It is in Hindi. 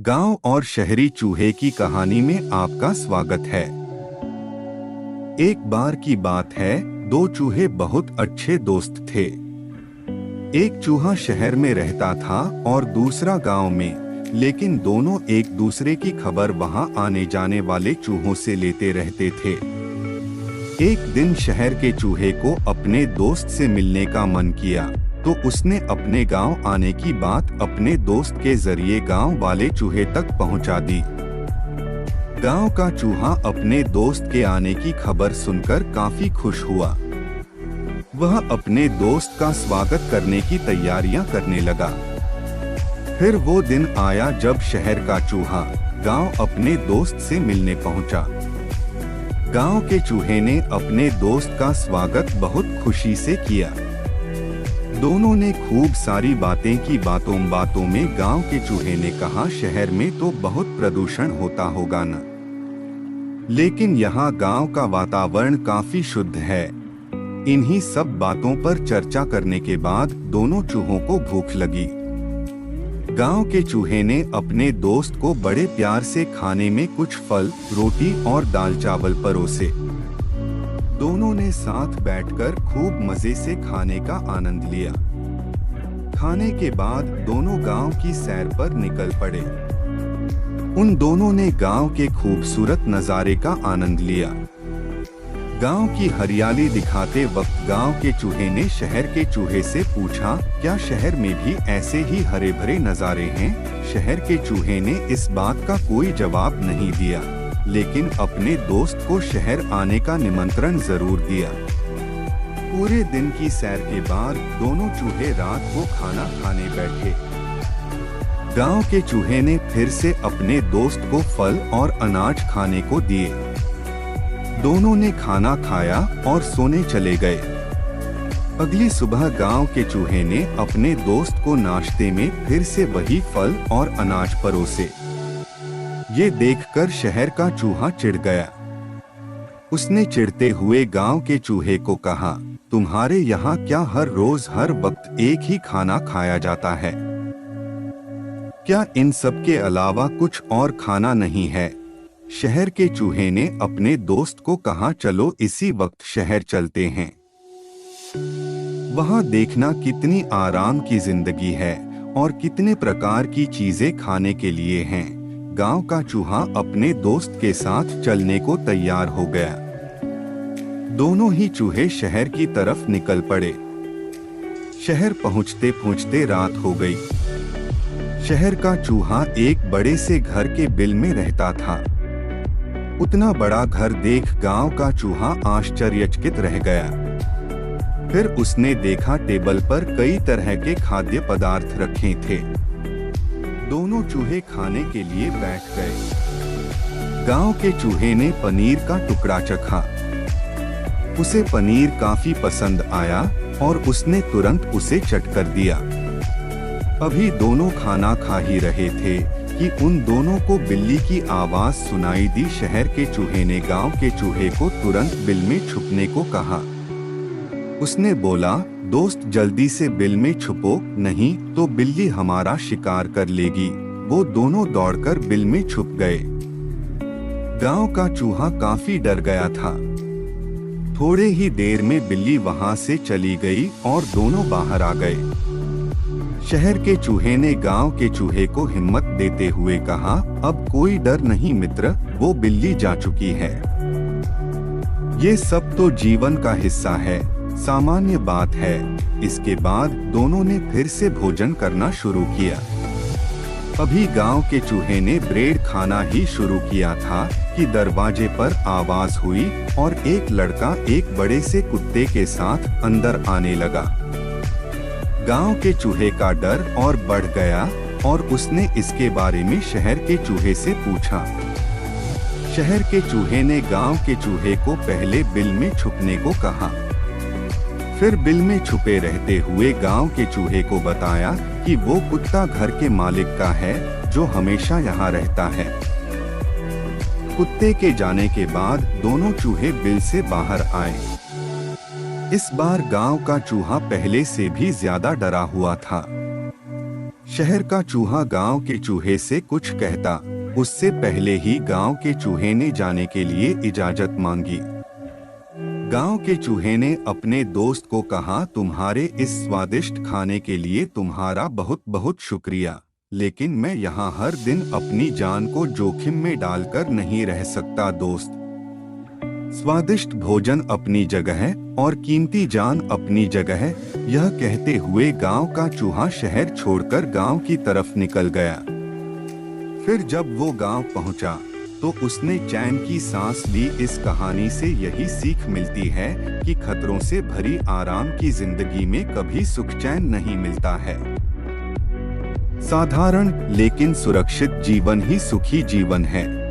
गांव और शहरी चूहे की कहानी में आपका स्वागत है। एक बार की बात है, दो चूहे बहुत अच्छे दोस्त थे। एक चूहा शहर में रहता था और दूसरा गांव में, लेकिन दोनों एक दूसरे की खबर वहां आने जाने वाले चूहों से लेते रहते थे। एक दिन शहर के चूहे को अपने दोस्त से मिलने का मन किया, तो उसने अपने गांव आने की बात अपने दोस्त के जरिए गांव वाले चूहे तक पहुंचा दी। गांव का चूहा अपने दोस्त के आने की खबर सुनकर काफी खुश हुआ। वह अपने दोस्त का स्वागत करने की तैयारियां करने लगा। फिर वो दिन आया जब शहर का चूहा गांव अपने दोस्त से मिलने पहुंचा। गांव के चूहे ने अपने दोस्त का स्वागत बहुत खुशी से किया। दोनों ने खूब सारी बातें की। बातों में गांव के चूहे ने कहा, शहर में तो बहुत प्रदूषण होता होगा न, लेकिन यहाँ गांव का वातावरण काफी शुद्ध है। इन्हीं सब बातों पर चर्चा करने के बाद दोनों चूहों को भूख लगी। गांव के चूहे ने अपने दोस्त को बड़े प्यार से खाने में कुछ फल, रोटी और दाल चावल परोसे। दोनों ने साथ बैठकर खूब मजे से खाने का आनंद लिया। खाने के बाद दोनों गांव की सैर पर निकल पड़े। उन दोनों ने गांव के खूबसूरत नजारे का आनंद लिया। गांव की हरियाली दिखाते वक्त गांव के चूहे ने शहर के चूहे से पूछा, क्या शहर में भी ऐसे ही हरे भरे नजारे हैं? शहर के चूहे ने इस बात का कोई जवाब नहीं दिया, लेकिन अपने दोस्त को शहर आने का निमंत्रण जरूर दिया। पूरे दिन की सैर के बाद दोनों चूहे रात को खाना खाने बैठे। गांव के चूहे ने फिर से अपने दोस्त को फल और अनाज खाने को दिए। दोनों ने खाना खाया और सोने चले गए। अगली सुबह गांव के चूहे ने अपने दोस्त को नाश्ते में फिर से वही फल और अनाज परोसे। ये देखकर शहर का चूहा चिढ़ गया। उसने चिढ़ते हुए गांव के चूहे को कहा, तुम्हारे यहाँ क्या हर रोज हर वक्त एक ही खाना खाया जाता है? क्या इन सब के अलावा कुछ और खाना नहीं है? शहर के चूहे ने अपने दोस्त को कहा, चलो इसी वक्त शहर चलते हैं। वहाँ देखना कितनी आराम की जिंदगी है और कितने प्रकार की चीजें खाने के लिए हैं। गांव का चूहा अपने दोस्त के साथ चलने को तैयार हो गया। दोनों ही चूहे शहर की तरफ निकल पड़े। शहर पहुंचते पहुंचते रात हो गई। शहर का चूहा एक बड़े से घर के बिल में रहता था। उतना बड़ा घर देख गांव का चूहा आश्चर्यचकित रह गया। फिर उसने देखा टेबल पर कई तरह के खाद्य पदार्थ रखे थे। दोनों चूहे खाने के लिए बैठ गए। गांव के चूहे ने पनीर का टुकड़ा चखा। उसे पनीर काफी पसंद आया और उसने तुरंत उसे चट कर दिया। अभी दोनों खाना खा ही रहे थे कि उन दोनों को बिल्ली की आवाज सुनाई दी। शहर के चूहे ने गांव के चूहे को तुरंत बिल में छुपने को कहा। उसने बोला, दोस्त जल्दी से बिल में छुपो, नहीं तो बिल्ली हमारा शिकार कर लेगी। वो दोनों दौड़कर बिल में छुप गए। गांव का चूहा काफी डर गया था। थोड़े ही देर में बिल्ली वहां से चली गई और दोनों बाहर आ गए। शहर के चूहे ने गांव के चूहे को हिम्मत देते हुए कहा, अब कोई डर नहीं मित्र, वो बिल्ली जा चुकी है। ये सब तो जीवन का हिस्सा है, सामान्य बात है। इसके बाद दोनों ने फिर से भोजन करना शुरू किया। अभी गांव के चूहे ने ब्रेड खाना ही शुरू किया था कि दरवाजे पर आवाज हुई और एक लड़का एक बड़े से कुत्ते के साथ अंदर आने लगा। गांव के चूहे का डर और बढ़ गया और उसने इसके बारे में शहर के चूहे से पूछा। शहर के चूहे ने गांव के चूहे को पहले बिल में छुपने को कहा। फिर बिल में छुपे रहते हुए गांव के चूहे को बताया कि वो कुत्ता घर के मालिक का है, जो हमेशा यहाँ रहता है। कुत्ते के जाने के बाद दोनों चूहे बिल से बाहर आए। इस बार गांव का चूहा पहले से भी ज्यादा डरा हुआ था। शहर का चूहा गांव के चूहे से कुछ कहता, उससे पहले ही गांव के चूहे ने जाने के लिए इजाजत मांगी। गांव के चूहे ने अपने दोस्त को कहा, तुम्हारे इस स्वादिष्ट खाने के लिए तुम्हारा बहुत बहुत शुक्रिया, लेकिन मैं यहाँ हर दिन अपनी जान को जोखिम में डालकर नहीं रह सकता दोस्त। स्वादिष्ट भोजन अपनी जगह है और कीमती जान अपनी जगह है। यह कहते हुए गांव का चूहा शहर छोड़कर गांव की तरफ निकल गया। फिर जब वो गांव पहुंचा तो उसने चैन की सांस ली। इस कहानी से यही सीख मिलती है कि खतरों से भरी आराम की जिंदगी में कभी सुख चैन नहीं मिलता है। साधारण लेकिन सुरक्षित जीवन ही सुखी जीवन है।